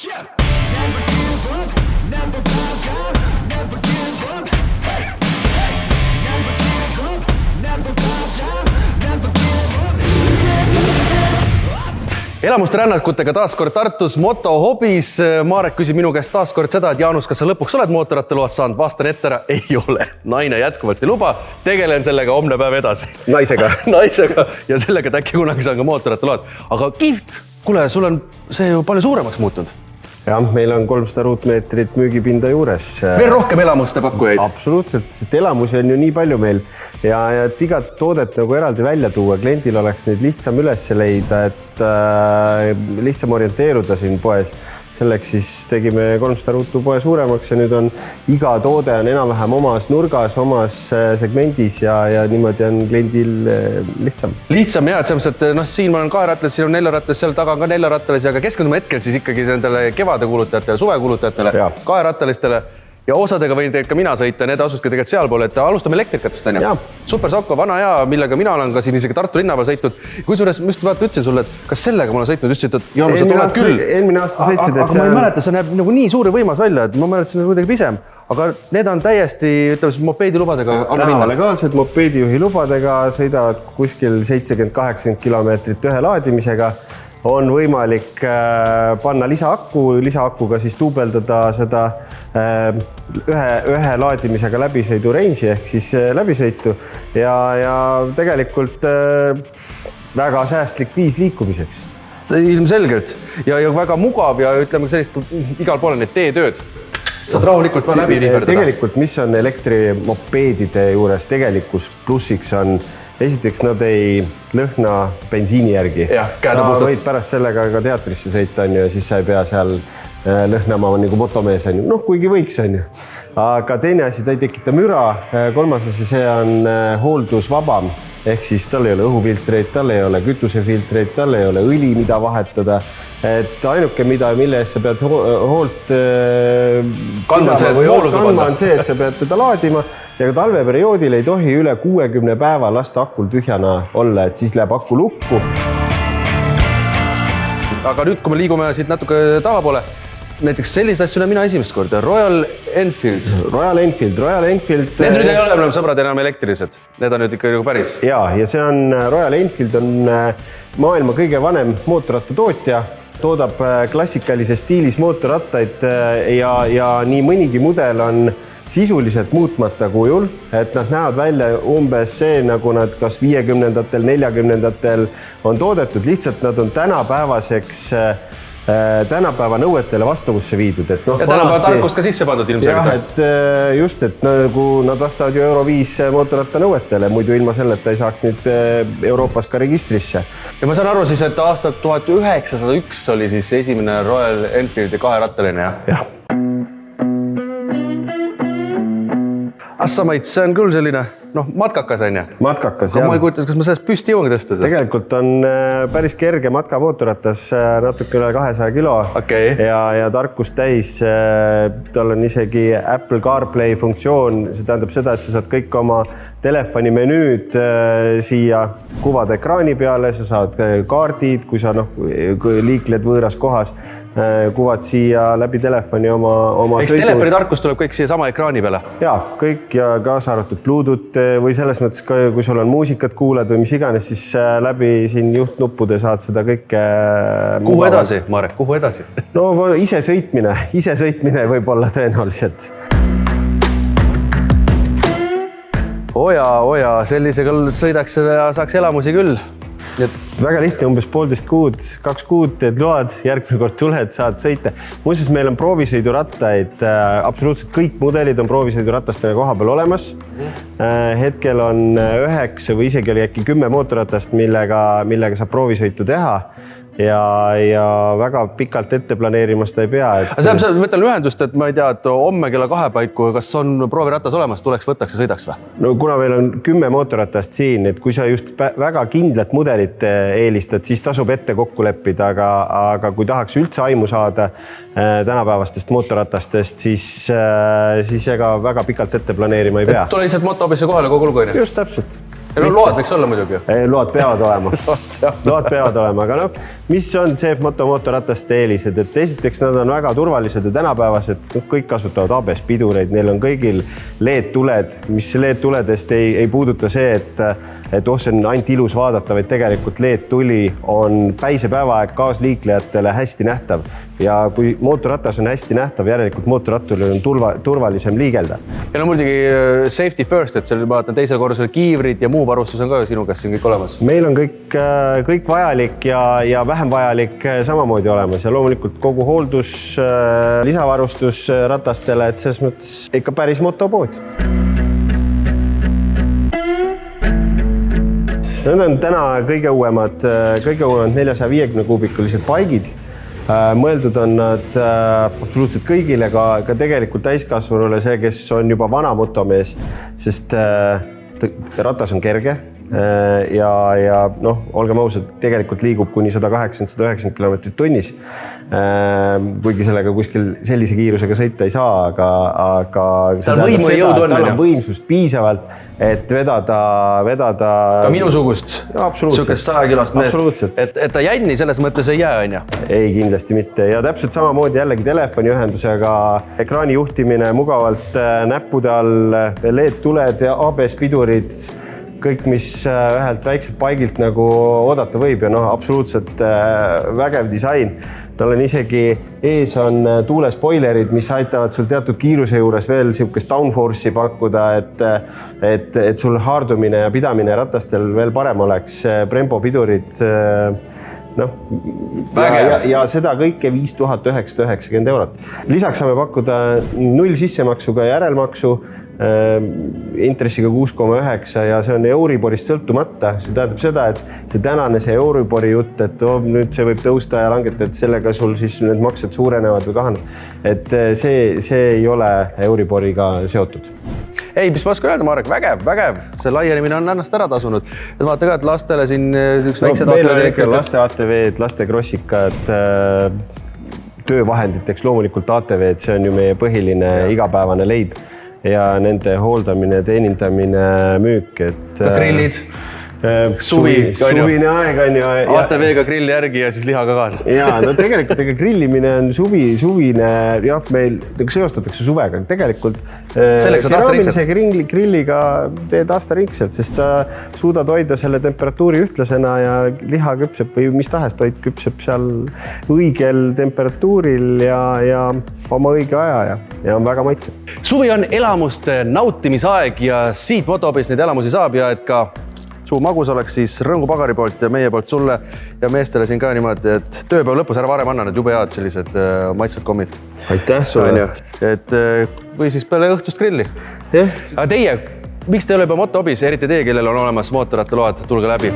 Yeah. Never give up, never bow down, never give up. Hey, hey. Never give up, never bow down, never give up. Elamuste rännakutega taas kord Tartus Moto hobis. Marek küsib minu käest taas kord seda, et Jaanus, kas sa lõpuks oled mootorrattaload saanud? Vastan ette ära, ei ole. Naine jätkuvalt ei luba. Tegelen sellega homne päev edasi. Naisega. Naisega ja sellega, et äkki kunagi saan ka mootorrattaload. Aga kihvt, kuule, sul on see ju palju suuremaks muutunud. Jah, meil on 300 ruutmeetrit müügipinda juures. Veel rohkem elamuste pakkujaid. Absoluutselt, sest elamusi on ju nii palju meil ja et igat toodet nagu eraldi välja tuua, kliendil oleks neid lihtsam üles leida, et lihtsam orienteeruda siin poes. Selleks siis tegime 300 ruutu poe suuremaks ja nüüd on iga toode on enam-vähem omas nurgas, omas segmendis ja niimoodi on kliendil lihtsam. Lihtsam ja, et siin ma olen kaherattas, siin on neljarattas, seal taga on ka neljarattalisi, aga keskendume hetkel siis ikkagi nendele kevade kulutajatele, suve kulutajatele, kaherattalistele ja osadega võin ka mina sõita, need asudki tegelikult sealpool, et alustame elektrikatest, on ju. Super Sokko, vana hea, millega mina olen ka siin isegi Tartu linnaval sõitnud. Kusjuures, just vaata ütlesin sulle, et kas sellega ma olen sõitnud, ütlesid, et Jaanus, sa tuled küll. Eelmine aasta sõitsid, et aga ma ei mäleta, see näeb nagu nii suuri võimas välja, et ma mäletasin kuidagi pisem. Aga need on täiesti, ütleme, mopeedilubadega. Legaalsed mopeedijuhi lubadega sõidavad kuskil 70-80 kilomeetrit ühe laadimisega. On võimalik panna lisaakuga siis duubeldada seda ühe laadimisega läbisõidu range'i ehk siis läbisõitu ja tegelikult väga säästlik viis liikumiseks. Ilmselgelt ja väga mugav ja ütleme sellist igal poole need teetööd. Saad rahulikult va läbi riiverdada. Tegelikult, mis on elektrimopeedide juures tegelikus plussiks on esiteks nad ei lõhna bensiini järgi. Sa võid pärast sellega ka teatrisse sõita on ju, siis sa ei pea seal lõhnama nagu motomees on ju. Noh, kuigi võiks on ju. Aga teine asi, ta ei tekita müra. Kolmas asi, see on hooldusvabam. Ehk siis tal ei ole õhufiltreid, tal ei ole kütusefiltreid, tal ei ole õli, mida vahetada. Et ainuke, mille eest sa pead hoolt kandma on see, et sa pead teda laadima ja ka talveperioodil ei tohi üle 60 päeva lasta akul tühjana olla, et siis läheb aku lukku. Aga nüüd, kui me liigume siit natuke tahapoole, näiteks sellist asju mina esimest korda, Royal Enfield. Need nüüd ei ole enam sõbrad enam elektrilised, need on nüüd ikka nagu päris. Ja see on Royal Enfield on maailma kõige vanem mootorrattatootja, toodab klassikalise stiilis mootorrattaid ja nii mõnigi mudel on sisuliselt muutmata kujul, et nad näevad välja umbes see, nagu nad kas 50-ndatel, 40-ndatel on toodetud, lihtsalt nad on tänapäeva nõuetele vastavusse viidud. Ja tänapäeva tarkust ka sisse pandud ilmselgelt. Jah, et just, et nagu nad vastavad ju Euro 5 mootorratta nõuetele, muidu ilma selleta ei saaks nüüd Euroopas ka registrisse. Ja ma saan aru siis, et aastat 1901 oli siis esimene Royal Enfieldi kaherattaline, jah? Jah. Assamait, see on küll selline, matkakas on, jah? Matkakas, jah. Ma ei kujuta, kas ma sellest püsti jõuan tõsta seda? Tegelikult on päris kerge matkamootorratas, natuke üle 200 kilo ja tarkust täis. Tal on isegi Apple CarPlay funktsioon, see tähendab seda, et sa saad kõik oma telefoni menüüd siia kuvada ekraani peale, sa saad kaardid, kui sa liikled võõras kohas, kuvad siia läbi telefoni oma sõidud. Eks telefoni tarkus tuleb kõik siia sama ekraani peale? Jaa, kõik ja kaasa arvatud Bluetooth või selles mõttes, kui sul on muusikat kuulad või mis iganes, siis läbi siin juhtnuppude saad seda kõike... Kuhu edasi, Marek, kuhu edasi? No ise sõitmine võib olla tõenäoliselt. Oja, sellisega sõidaks ja saaks elamusi küll. Väga lihtne, umbes 1,5 kuud, 2 kuud teed load, järgmine kord tuled, saad sõita. Muuseas, meil on proovisõidurattaid, absoluutselt kõik mudelid on proovisõiduratastega koha peal olemas. Hetkel on 9 või isegi oli äkki 10 mootorratast, millega saab proovisõitu teha. Ja väga pikalt ette planeerimast ei pea. Sa võtan ühendust, et ma ei tea, et homme kella 2 paiku, kas on prooviratas olemas, tuleks, võtaks ja sõidaks või? No kuna meil on 10 mootorratast siin, et kui sa just väga kindlat mudelit eelistad, siis tasub ette kokku leppida, aga kui tahaks üldse aimu saada tänapäevastest mootorratastest, siis ega väga pikalt ette planeerima ei pea. Tule lihtsalt motoobisse kohale kogu lugu. Just täpselt. Load võiks olla muidugi. Load peavad olema, aga mis on CF Moto mootorrataste eelised, et esiteks nad on väga turvalised ja tänapäevased, kõik kasutavad ABS pidureid, neil on kõigil LED-tuled, mis LED-tuledest ei puuduta see, et see on ainult ilus vaadata, vaid tegelikult LED-tuli on päisepäevaaeg kaasliiklejatele hästi nähtav ja kui mootorratas on hästi nähtav, järelikult mootorratturil on turvalisem liigelda. Ja no muidugi safety first, et seal vaatan teisel korrusel kiivrid ja muu varustus on ka sinu käest siin kõik olemas. Meil on kõik vajalik ja vähem vajalik samamoodi olemas ja loomulikult kogu hooldus, lisavarustus ratastele, et selles mõttes ikka päris motopood. Need on täna kõige uuemad 450 kuubikulised paigid. Mõeldud on nad absoluutselt kõigile, ka tegelikult täiskasvanule see, kes on juba vana motomees, sest ratas on kerge ja noh, olgem ausad, tegelikult liigub kuni 180-190 km tunnis. Kuigi sellega kuskil sellise kiirusega sõita ei saa, aga tal on võimsust piisavalt, et vedada ka minusugust sihukest 100-kilost meest, et ta jänni selles mõttes ei jää, on ju? Ei, kindlasti mitte ja täpselt samamoodi jällegi telefoniühendusega ekraani juhtimine mugavalt näppude all, LED-tuled ja ABS pidurid, kõik, mis ühelt väikselt paigilt nagu oodata võib ja absoluutselt vägev disain. Tal on isegi ees on tuulespoilerid, mis aitavad sul teatud kiiruse juures veel sihukest downforce'i pakkuda, et sul haardumine ja pidamine ratastel veel parem oleks. Brembo pidurid, ja seda kõike 5990 €. Lisaks saame pakkuda 0 sissemaksuga järelmaksu, intressiga 6,9 ja see on Euriborist sõltumata. See tähendab seda, et see tänane see Euribori jutt, et nüüd see võib tõusta ja langeta, et sellega sul siis need maksed suurenevad või kahanevad. Et see ei ole Euriboriga seotud. Ei, mis ma oskan öelda, Marek, vägev. See laienemine on ennast ära tasunud. Et vaata ka, et lastele siin üks väiksed meil on ikka laste ATV-d, laste krossikad, töövahenditeks loomulikult ATV-d, see on ju meie põhiline igapäevane leib ja nende hooldamine, teenindamine, müük. Ka grillid. Suvine aeg on ju. ATV-ga grilli järgi ja siis lihaga kaasa. Ja, no tegelikult grillimine on suvine, jah, meil seostatakse suvega. Tegelikult keraamilise grilliga teed aastaringselt, sest sa suudad hoida selle temperatuuri ühtlasena ja liha küpseb või mis tahes toit küpseb seal õigel temperatuuril ja oma õige aja ja on väga maitsev. Suvi on elamuste nautimisaeg ja siit Motopist neid elamusi saab ja et ka suu magus oleks siis Rõngu Pagari poolt ja meie poolt sulle ja meestele siin ka niimoodi, et tööpäev lõpus ära varem anna need jube head sellised maitsvad kommid. Aitäh sulle. Et või siis peale õhtust grilli. Aga teie, miks te ei ole juba Motopis, eriti teie, kellel on olemas mootorrattaload, tulge läbi.